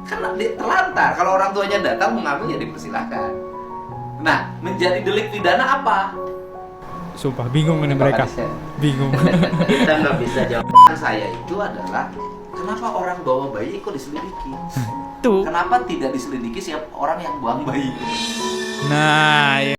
Karena terlantar. Kalau orang tuanya datang mengambil ya dipersilahkan. Nah, menjadi delik pidana apa? Sumpah bingung ini mereka. Bingung. Kita nggak bisa jawab. Saya itu adalah kenapa orang bawa bayi kok diselidiki? Tuh. Kenapa tidak diselidiki siapa orang yang buang bayi? Nah, ya.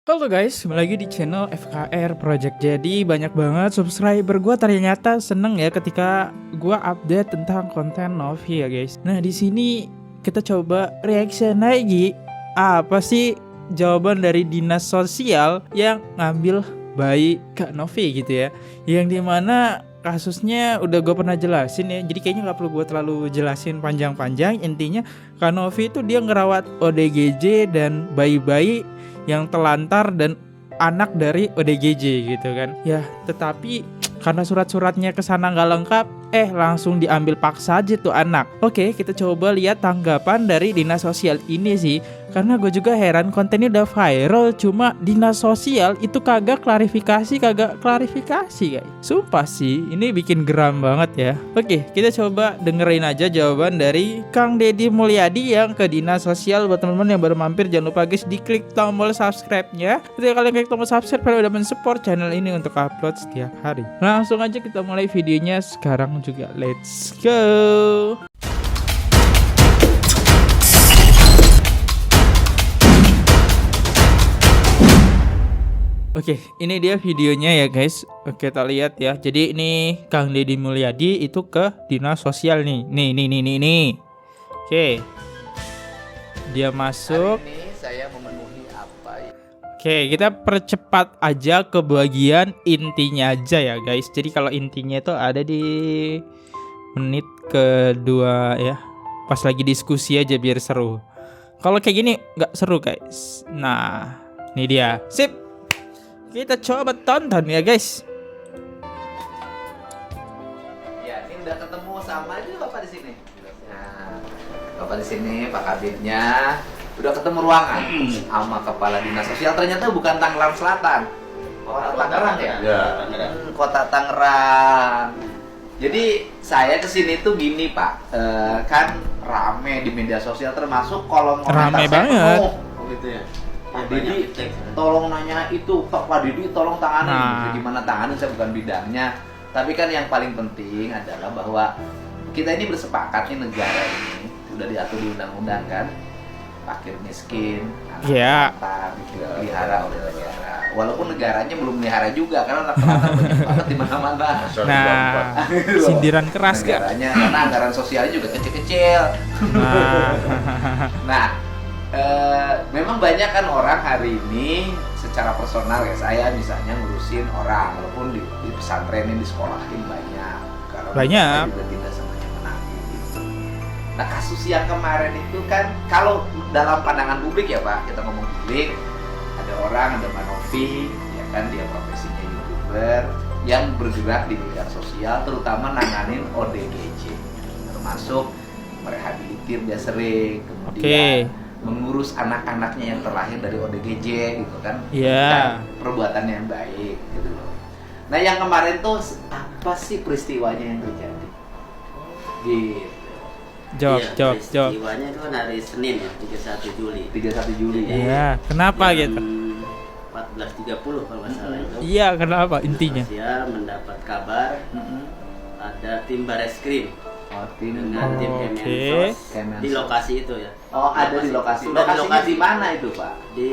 Halo guys, kembali lagi di channel FKR Project. Jadi banyak banget subscriber gue ternyata seneng ya ketika gue update tentang konten Novi ya guys. Nah di sini kita coba reaction lagi. Apa sih jawaban dari dinas sosial yang ngambil bayi Kak Novi gitu ya? Yang dimana kasusnya udah gue pernah jelasin ya. Jadi kayaknya nggak perlu gue terlalu jelasin panjang-panjang. Intinya Kak Novi itu dia ngerawat ODGJ dan bayi-bayi yang telantar dan anak dari ODGJ gitu kan. Ya, tetapi karena surat-suratnya kesana nggak lengkap, langsung diambil paksa aja tuh anak. Oke, kita coba lihat tanggapan dari dinas sosial ini sih. Karena gue juga heran, kontennya udah viral, cuma dinas sosial itu kagak klarifikasi guys. Sumpah sih, ini bikin geram banget ya. Oke, kita coba dengerin aja jawaban dari Kang Deddy Mulyadi yang ke dinas sosial. Buat teman-teman yang baru mampir, jangan lupa guys diklik tombol subscribe-nya. Ketika kalian klik tombol subscribe, kalian udah mensupport channel ini untuk upload setiap hari. Langsung aja kita mulai videonya sekarang juga. Let's go. Oke, ini dia videonya ya guys. Oke, kita lihat ya. Jadi ini Kang Deddy Mulyadi itu ke dinas sosial nih. Nih. Oke. Dia masuk. Hari ini saya memenuhi apa ya? Oke, kita percepat aja ke bagian intinya aja ya guys. Jadi kalau intinya itu ada di menit kedua ya. Pas lagi diskusi aja biar seru. Kalau kayak gini nggak seru guys. Nah, ini dia. Sip. Kita coba tonton ya guys. Ya, ini udah ketemu sama aja Bapak di sini. Nah, Bapak di sini, Pak Kabitnya udah ketemu ruangan sama Kepala Dinas Sosial. Ternyata bukan Tangerang Selatan, Kota Tangerang ya? Ya, Tangerang. Kota Tangerang. Jadi saya kesini tuh gini Pak, kan rame di media sosial termasuk kolom komentar Rame saya banget. penuh, gitu ya. Pak Deddy tolong nanya itu, Pak Deddy tolong tanganin. Nah. Gimana tanganin, saya bukan bidangnya. Tapi kan yang paling penting adalah bahwa kita ini bersepakat nih, negara ini udah diatur di undang-undang kan, fakir miskin, anak Iya. terlantar, dipelihara oleh negara. Walaupun negaranya belum melihara juga karena anak terlantar banyak banget di mana-mana. Nah, sindiran keras gak? Negaranya karena anggaran sosialnya juga kecil-kecil. Nah, memang banyak kan orang hari ini secara personal ya, saya misalnya ngurusin orang walaupun di pesantren ini, di sekolahin banyak karena Banyak. saya juga tidak semuanya menangis gitu. Nah, kasus yang kemarin itu kan kalau dalam pandangan publik ya Pak, kita ngomong publik, ada orang, ada Mbak Novi ya kan, dia profesinya YouTuber yang bergerak di bidang sosial terutama nanganin ODGJ, termasuk merehabilitir dia sering, kemudian mengurus anak-anaknya yang terlahir dari ODGJ gitu kan. Iya. Kan perbuatan yang baik gitu loh. Nah, yang kemarin tuh apa sih peristiwanya yang terjadi? Gitu. Jawab. Peristiwanya itu kan hari Senin ya, 31 Juli. 31 Juli. Iya, kenapa Jam gitu? 14.30 kalau nggak salah itu. Iya, kenapa intinya? Saya mendapat kabar ada tim Bareskrim Oh, tim dengan tim Oke. Kemensos di lokasi itu ya. Oh, ada di lokasi. Sudah di Lokasinya lokasi. di mana itu, Pak? Di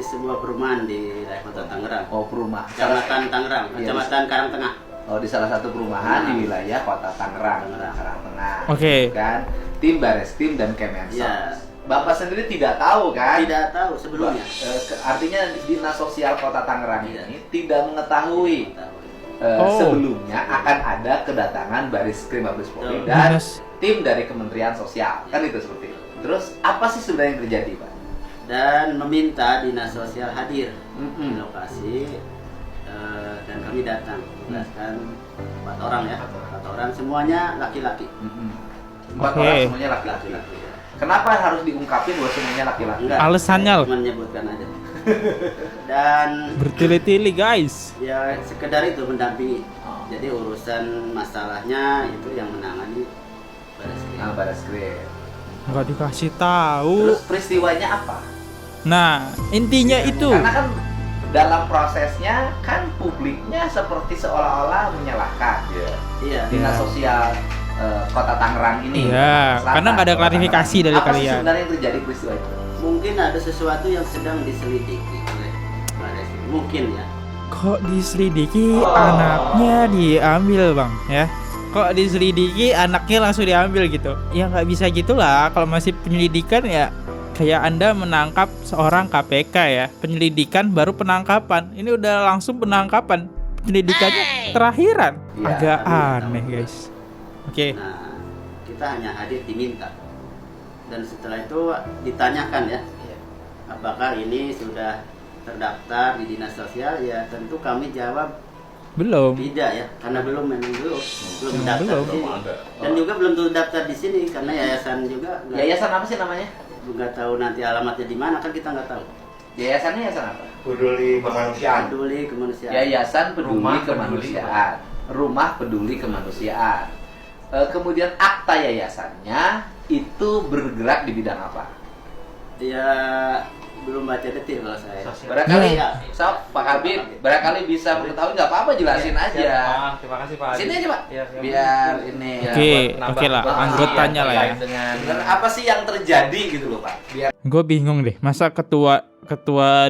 sebuah perumahan di wilayah Kota Tangerang. Oh, perumahan. Kecamatan Tangerang, Iya, Kecamatan Karangtengah. Oh, di salah satu perumahan di wilayah Kota Tangerang, Tangerang. Karangtengah. Oke. Kan tim Bareskrim dan Kemensos. Iya. Bapak sendiri tidak tahu kan? Tidak tahu sebelumnya. Artinya Dinas Sosial Kota Tangerang Iya. ini tidak mengetahui sebelumnya akan ada kedatangan Bareskrim Mabes Polri dan Dinas. tim dari Kementerian Sosial, kan itu seperti itu. Terus apa sih sebenarnya yang terjadi, Pak? Dan meminta Dinas Sosial hadir di Mm-mm. lokasi dan kami datang. Berdasarkan 4 orang ya, 4 orang semuanya laki-laki. Empat Oke. orang semuanya laki-laki. Kenapa harus diungkapin bahwa semuanya laki-laki? Enggak, Alasannya saya loh. cuma menyebutkan aja. Dan Bertili-tili guys. ya sekedar itu mendampingi. Oh. Jadi urusan masalahnya itu yang menangani Bareskrim. Bareskrim. Nggak dikasih tahu. Terus peristiwanya apa? Nah, intinya itu. Karena kan dalam prosesnya kan publiknya seperti seolah-olah menyalahkan Iya. dinas sosial Kota Tangerang ini. Iya, Selatan, karena nggak ada Kota klarifikasi Tangerang. dari Apa sih kalian. sebenarnya yang terjadi peristiwa itu? Mungkin ada sesuatu yang sedang diselidiki oleh Bareskrim. Mungkin ya. Kok diselidiki Oh. anaknya diambil bang ya? Kok diselidiki anaknya langsung diambil gitu? Ya nggak bisa gitulah. Kalau masih penyelidikan ya kayak Anda menangkap seorang KPK ya. Penyelidikan baru penangkapan. Ini udah langsung penangkapan. Penyelidikannya terakhiran. Iya, Agak tapi aneh tahu. guys. Oke. Nah, kita hanya hadir diminta. Dan setelah itu ditanyakan ya, Iya. apakah ini sudah terdaftar di dinas sosial? Ya tentu kami jawab Belum. tidak ya, karena belum belum Memang daftar belum. di sini. Dan juga belum terdaftar di sini karena yayasan juga Yayasan apa sih namanya? nggak tahu nanti alamatnya di mana, kan kita nggak tahu. Yayasannya yayasan apa? Peduli kemanusiaan. Peduli kemanusiaan. Yayasan Peduli Rumah Kemanusiaan. Rumah Peduli Kemanusiaan. Kemudian akta yayasannya itu bergerak di bidang apa? Ya belum baca detil kalau saya. Barangkali Ya. Sob, Pak Habib, barangkali bisa mengetahui, nggak apa-apa jelasin aja. Terima kasih Pak. Sini aja Pak, Iya, siap. biar ini. Oke, buat nambah oke lah, informasi anggotanya yang lah ya. terkait dengan Sebenarnya apa sih yang terjadi gitu loh Pak? Biar Gue bingung deh, masa ketua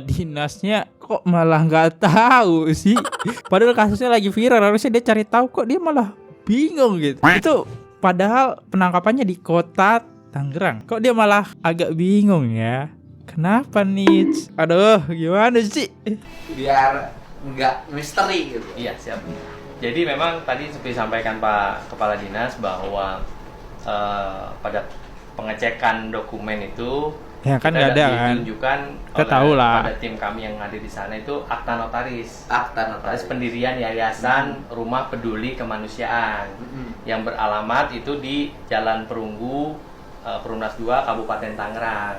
dinasnya kok malah nggak tahu sih? Padahal kasusnya lagi viral, harusnya dia cari tahu, kok dia malah bingung gitu. Itu padahal penangkapannya di kota Tangerang, kok dia malah agak bingung ya? Kenapa nih? Aduh, gimana sih? biar nggak misteri gitu. Iya, siap. Jadi memang tadi seperti disampaikan Pak Kepala Dinas bahwa pada pengecekan dokumen itu Ya kan kita nggak ada kan? ditunjukkan Kita tahu lah. pada tim kami yang ada di sana itu akta notaris. Akta Notaris notaris. pendirian Yayasan Rumah Peduli Kemanusiaan yang beralamat itu di Jalan Perunggu, Perumnas 2, Kabupaten Tangerang.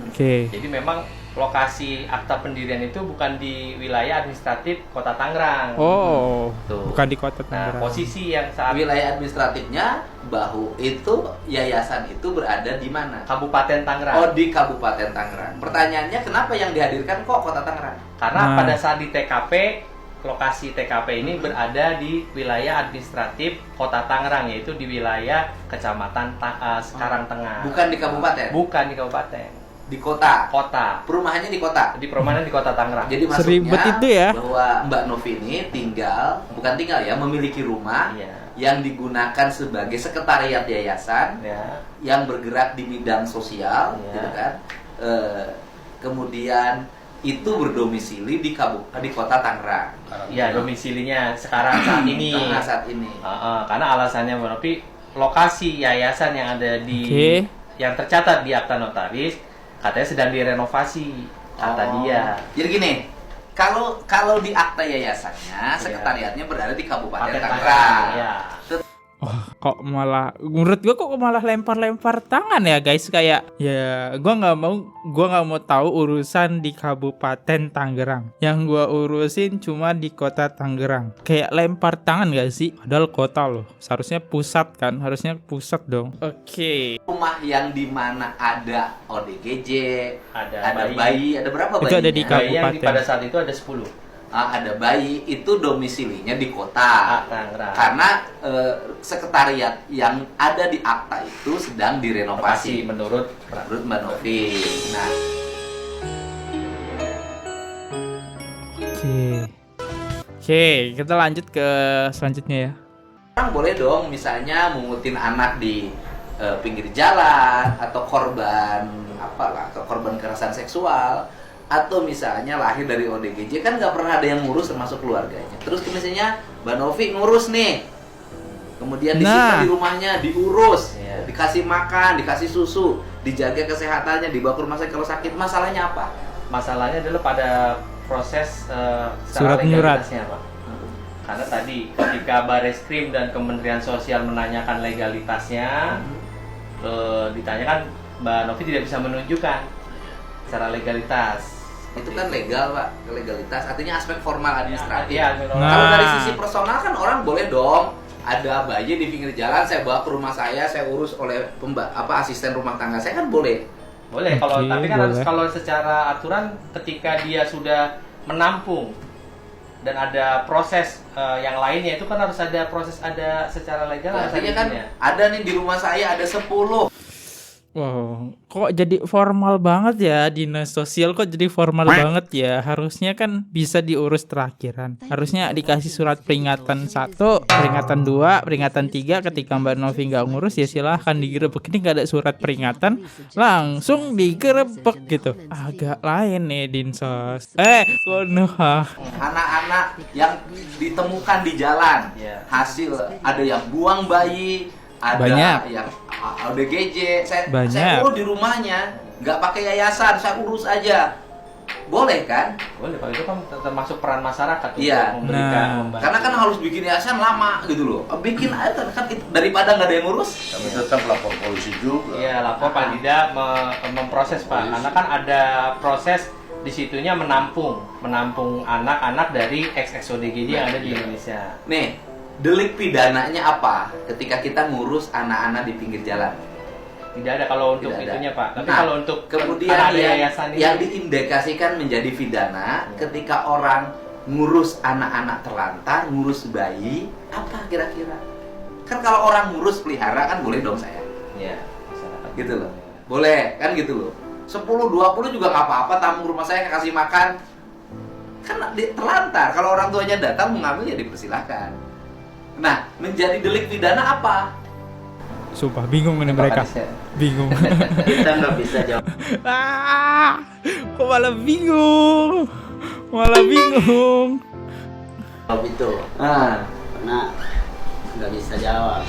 Oke. Jadi memang lokasi akta pendirian itu bukan di wilayah administratif Kota Tangerang. Oh, Tuh. bukan di kota Nah, Tangerang. posisi yang saat Wilayah administratifnya bahu itu yayasan itu berada di mana? Kabupaten Tangerang. Oh, di Kabupaten Tangerang. Pertanyaannya kenapa yang dihadirkan kok Kota Tangerang? Karena Nah. pada saat di TKP, lokasi TKP ini berada di wilayah administratif Kota Tangerang, yaitu di wilayah Kecamatan Sekarang Tengah. Bukan di kabupaten, Bukan di kabupaten, di kota. kota. Perumahannya di kota. Di perumahan di Kota Tangerang. Jadi Seribet maksudnya itu ya. bahwa Mbak Novi ini bukan tinggal ya, memiliki rumah Iya. yang digunakan sebagai sekretariat yayasan Ya. yang bergerak di bidang sosial, Iya. gitu kan? Kemudian itu berdomisili di Kota Tangerang. Iya, domisilinya sekarang saat ini. Nah, saat ini. Karena alasannya Mbak Novi, lokasi yayasan yang ada di Oke. yang tercatat di akta notaris katanya sedang direnovasi, kata Oh. dia. Jadi gini, kalau di akta yayasannya sekretariatnya berada di Kabupaten Tangerang. Ya. Oh, kok malah menurut gua kok malah lempar-lempar tangan ya guys, kayak ya gua nggak mau tahu urusan di Kabupaten Tangerang. Yang gua urusin cuma di Kota Tangerang. Kayak lempar tangan gak sih? Padahal kota loh. Seharusnya pusat kan? Harusnya pusat dong. Oke. Rumah yang di mana ada ODGJ, Ada bayi, ada berapa Itu bayinya? ada di Bayi yang Kabupaten. pada saat itu ada 10. Ada bayi, itu domisilinya di kota. Tangerang. Karena sekretariat yang ada di akta itu sedang direnovasi menurut menurut Mbak Novi. Nah, Oke, kita lanjut ke selanjutnya ya. orang boleh dong misalnya mengutin anak di pinggir jalan, atau korban kekerasan seksual, atau misalnya lahir dari ODGJ, kan nggak pernah ada yang ngurus termasuk keluarganya. Terus misalnya Mbak Novi ngurus nih, kemudian disimpan Nah. di rumahnya, diurus, Iya. dikasih makan, dikasih susu, dijaga kesehatannya, dibawa ke rumah sakit kalau sakit. Masalahnya apa? masalahnya adalah pada proses Surat menyurat. legalitasnya, Pak. Karena tadi ketika Bareskrim dan Kementerian Sosial menanyakan legalitasnya, ditanyakan Mbak Novi tidak bisa menunjukkan secara legalitas Itu kan legal, Pak. Legalitas artinya aspek formal administratif. Iya, Kalau dari Nah. sisi personal kan orang boleh dong. Ada bayi di pinggir jalan, saya bawa ke rumah saya urus oleh asisten rumah tangga saya kan boleh. boleh. Kalau Oke, tapi kan harus boleh. kalau secara aturan ketika dia sudah menampung dan ada proses yang lainnya itu kan harus ada proses ada secara legal harus Artinya ada kan izinnya. ada nih di rumah saya ada 10. Wow, kok jadi formal banget ya dinas sosial, kok jadi formal banget ya. Harusnya kan bisa diurus terakhiran. Harusnya dikasih surat peringatan 1, peringatan 2, peringatan 3. Ketika Mbak Novi nggak ngurus ya silahkan digerebek. Ini nggak ada surat peringatan, langsung digerebek gitu. Agak lain nih dinsos. Konoha. Anak-anak yang ditemukan di jalan, Iya. hasil ada yang buang bayi, ada Banyak. yang ODGJ, saya Banyak. urus di rumahnya, nggak pakai yayasan, saya urus aja, boleh kan? Boleh, kalau itu kan termasuk peran masyarakat Iya. untuk memberikan Nah. membantu. Karena kan harus bikin yayasan lama gitu loh, bikin aja kan daripada nggak ada yang ngurus. Kami tetap lapor polisi juga. Iya, lapor paling tidak memproses Pak, karena kan ada proses di situnya menampung anak-anak dari ex-ODGJ yang ada di Indonesia. Nih, delik pidananya apa ketika kita ngurus anak-anak di pinggir jalan? Tidak ada kalau untuk Tidak ada. itunya Pak. Tapi Nah, kalau untuk Kemudian karena ada yang, yayasan ini, yang diindikasikan menjadi pidana ketika orang ngurus anak-anak terlantar, ngurus bayi, apa kira-kira? Kan kalau orang ngurus pelihara kan boleh dong saya, ya, masyarakat gitu loh. Boleh, kan gitu loh. 10-20 juga nggak apa-apa, tamu rumah saya kasih makan. Kan terlantar, kalau orang tuanya datang mengambil ya dipersilahkan. Nah, menjadi delik pidana apa? Sumpah bingung ini mereka. Bingung. Kita nggak bisa jawab. Kok malah bingung. Malah bingung. Itu Nah, karena nggak bisa jawab.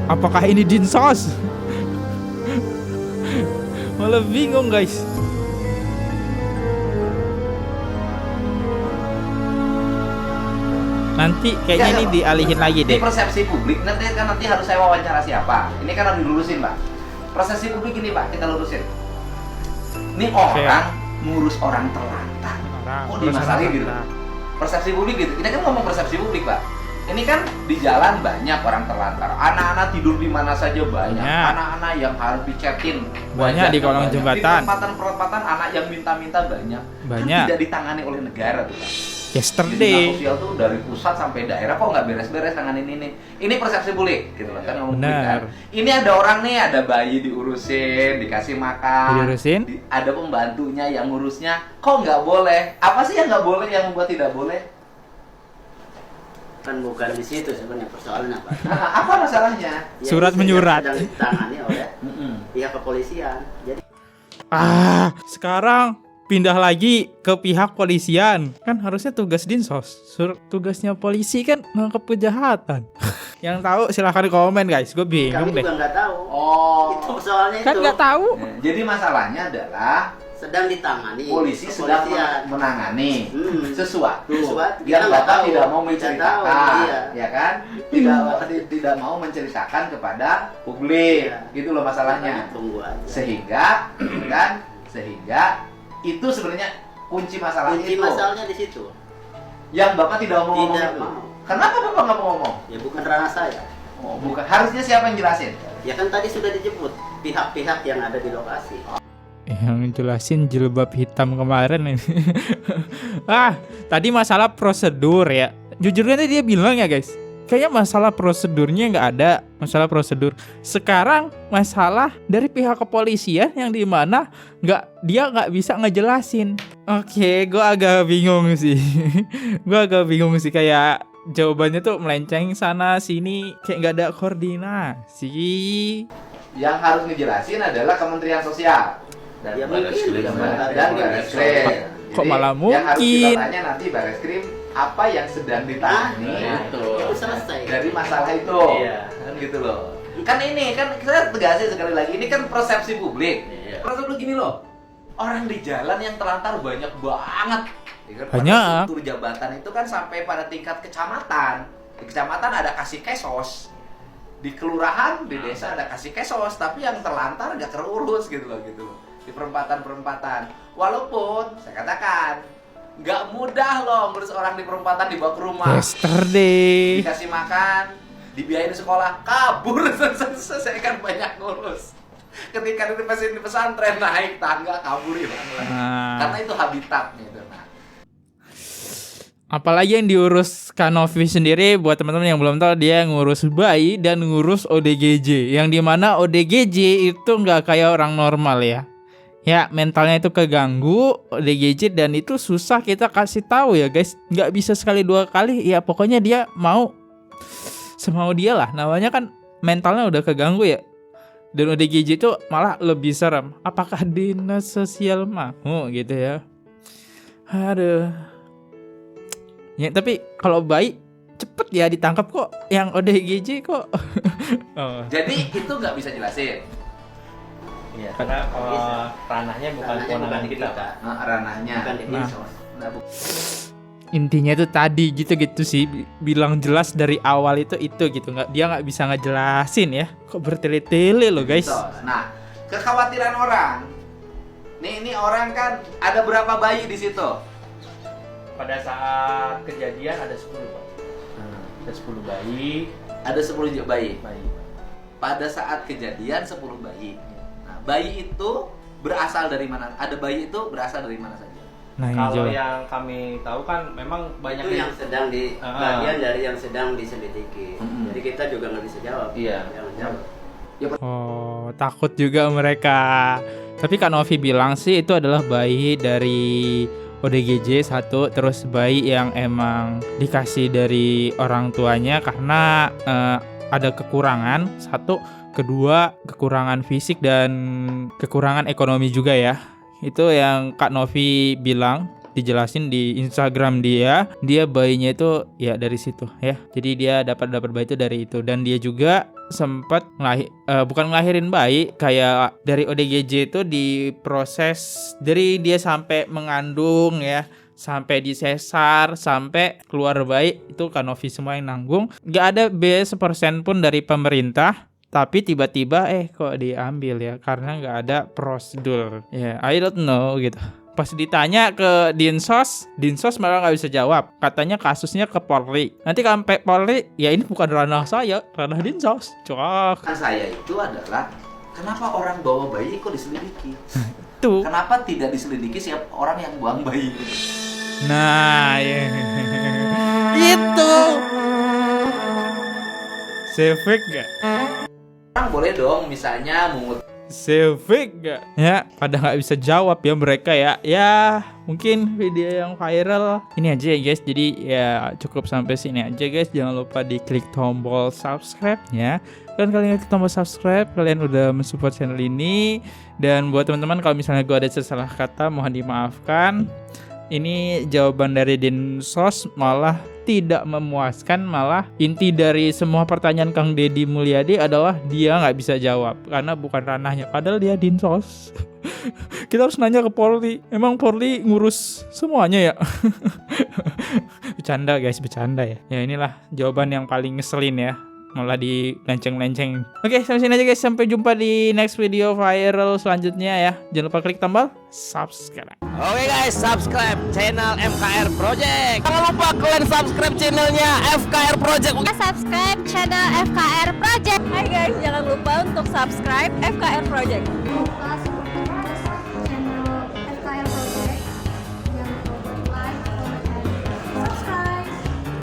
Apakah ini dinsos? Malah bingung guys. Nanti kayaknya ini dialihin lagi Ini deh. persepsi publik, nanti harus saya wawancara siapa. Ini kan harus dilurusin, Pak. Persepsi publik ini, Pak, kita lurusin. Ini orang ngurus orang terlantar. Oh, dimasalahin gitu. Persepsi publik gitu. Ini kan ngomong persepsi publik, Pak. Ini kan di jalan banyak orang terlantar. Anak-anak tidur di mana saja banyak. Banyak. Anak-anak yang harus dicekin Banyak di kolong banyak. jembatan. Di perempatan anak yang minta-minta banyak. Banyak. Kan tidak ditangani oleh negara tuh, Pak. Jadi dinas Yesterday. sosial tuh dari pusat sampai daerah kok nggak beres-beres tanganin ini. Ini persepsi publik, gitu loh kan ngomong publik Benar. kan. Ini ada orang nih, ada bayi diurusin, dikasih makan, Diurusin? ada pembantunya yang ngurusnya, kok nggak boleh? Apa sih yang nggak boleh yang membuat tidak boleh? Kan bukan di situ sebenarnya persoalannya Pak. Nah, apa masalahnya? Ya, Surat ini menyurat. sedang ditangani oleh Mm-mm. pihak kepolisian. Jadi Sekarang pindah lagi ke pihak polisian. Kan harusnya tugas dinsos. Tugasnya polisi kan nangkep kejahatan. Yang tahu silahkan komen guys. Gue bingung kami deh. juga nggak tahu. Oh, Itu soalnya Kan itu nggak tahu. Nah, jadi masalahnya adalah sedang ditangani polisi sedang kepolisian. menangani Sesuatu yang kita nggak Bapak tahu. tidak mau Kita menceritakan, tahu, iya. ya kan? Tidak mau menceritakan kepada publik, Iya. gitu loh masalahnya. Makanya tunggu aja. Sehingga itu sebenarnya kunci masalahnya Kunci itu. masalahnya di situ. Yang Bapak tidak mau ngomong Tidak itu. mau. Kenapa Bapak nggak mau ngomong? Ya bukan ranah saya. Oh, bukan. Harusnya siapa yang jelasin? Ya kan tadi sudah disebut pihak-pihak yang ada di lokasi. Yang jelasin jilbab hitam kemarin ini. Tadi masalah prosedur ya. Jujurnya tadi dia bilang ya guys, kayaknya masalah prosedurnya nggak ada. Masalah prosedur. Sekarang masalah dari pihak kepolisian yang dimana dia nggak bisa ngejelasin. Oke, gue agak bingung sih. Kayak jawabannya tuh melenceng sana sini, kayak nggak ada koordinasi. Yang harus ngejelasin adalah Kementerian Sosial. Ya Baris mungkin Krim. Dan Bareskrim. Kok Jadi, malah yang harus mungkin? kita tanya nanti Bareskrim apa yang sedang ditangani Itu selesai. dari masalah itu. Iya. Kan gitu loh. Kan ini kan saya tegasin sekali lagi, ini kan persepsi publik. Iya. Persepsi publik gini loh. Orang di jalan yang terlantar banyak banget. Ya kan, Banyak. pada struktur jabatan itu kan sampai pada tingkat kecamatan. Di kecamatan ada kasih kesos. Di kelurahan, di desa ada kasih kesos, tapi yang terlantar nggak terurus gitu loh. di perempatan-perempatan. Walaupun saya katakan nggak mudah loh ngurus orang di perempatan dibawa ke rumah. Yesterday. Dikasih makan, dibiayain sekolah, kabur saya kan banyak ngurus. Ketika di pesantren naik tangga kabur hilang lagi. Karena itu habitatnya itu. Nah. Apalagi yang diurus Kak Novi sendiri, buat teman-teman yang belum tahu, dia ngurus bayi dan ngurus ODGJ. Yang dimana ODGJ itu nggak kayak orang normal ya. Ya mentalnya itu keganggu ODGJ dan itu susah kita kasih tahu ya guys. Nggak bisa sekali dua kali. Ya pokoknya dia mau semau dia lah. Namanya kan mentalnya udah keganggu ya. Dan ODGJ itu malah lebih serem. Apakah dinas sosial mau gitu ya? Aduh. Ya tapi kalau bayi cepet ya ditangkap kok. Yang ODGJ kok. Oh. Jadi itu nggak bisa jelasin. Iya, karena ranahnya bukan kewenangan kita, Pak. Nah, ranahnya. Bukan di Nah. dinsos. Intinya itu tadi gitu sih, bilang jelas dari awal itu gitu, dia nggak bisa ngejelasin ya, kok bertele-tele loh guys. Nah, kekhawatiran orang, ini orang kan ada berapa bayi di situ? Pada saat kejadian ada 10, Pak. Ada 10 bayi. Ada 10 bayi. Bayi. Pada saat kejadian 10 bayi. Nah, bayi itu berasal dari mana? Ada bayi itu berasal dari mana saja? Nah, Kalau yang kami tahu kan memang banyak Itu yang sedang bagian dari yang sedang diselidiki. Mm-mm. Jadi kita juga nggak bisa jawab. Iya. Jangan jawab. Oh, takut juga mereka. Tapi Kak Novi bilang sih itu adalah bayi dari ODGJ satu, terus bayi yang emang dikasih dari orang tuanya karena ada kekurangan satu, kedua kekurangan fisik dan kekurangan ekonomi juga ya. Itu yang Kak Novi bilang, dijelasin di Instagram dia bayinya itu ya dari situ ya. Jadi dia dapat bayi itu dari itu, dan dia juga sempat bukan ngelahirin bayi, kayak dari ODGJ itu diproses dari dia sampai mengandung ya, sampai disesar, sampai keluar bayi itu Kak Novi semua yang nanggung. Gak ada biaya 1% pun dari pemerintah. Tapi tiba-tiba kok diambil ya, karena nggak ada prosedur ya. I don't know gitu. Pas ditanya ke Dinsos malah nggak bisa jawab. Katanya kasusnya ke Polri. Nanti sampai Polri, ya ini bukan ranah saya, ranah Dinsos. Cok. Saya itu adalah kenapa orang bawa bayi kok diselidiki? Tuh. Kenapa tidak diselidiki siapa orang yang buang bayi itu? Nah, ya. Itu. Sefek gak? Orang boleh dong misalnya mungut Sefik gak? Ya, pada nggak bisa jawab ya mereka ya. Ya, mungkin video yang viral ini aja ya guys. Jadi ya cukup sampai sini aja guys. Jangan lupa diklik tombol subscribe ya. Dan kalian klik tombol subscribe, kalian udah mensupport channel ini. Dan buat teman-teman, kalau misalnya gue ada salah kata, mohon dimaafkan. Ini jawaban dari Dinsos malah tidak memuaskan, malah inti dari semua pertanyaan Kang Deddy Mulyadi adalah dia nggak bisa jawab karena bukan ranahnya, padahal dia Dinsos. Kita harus nanya ke Polri, emang Polri ngurus semuanya ya? Bercanda guys, bercanda ya. Ya inilah jawaban yang paling ngeselin ya, malah dilenceng-lenceng. Oke, sampai sini aja guys, sampai jumpa di next video viral selanjutnya ya. Jangan lupa klik tombol subscribe. Oke guys, subscribe channel FKR Project. Jangan lupa kalian subscribe channelnya FKR Project. Subscribe channel FKR Project. Hai guys, jangan lupa untuk subscribe FKR Project.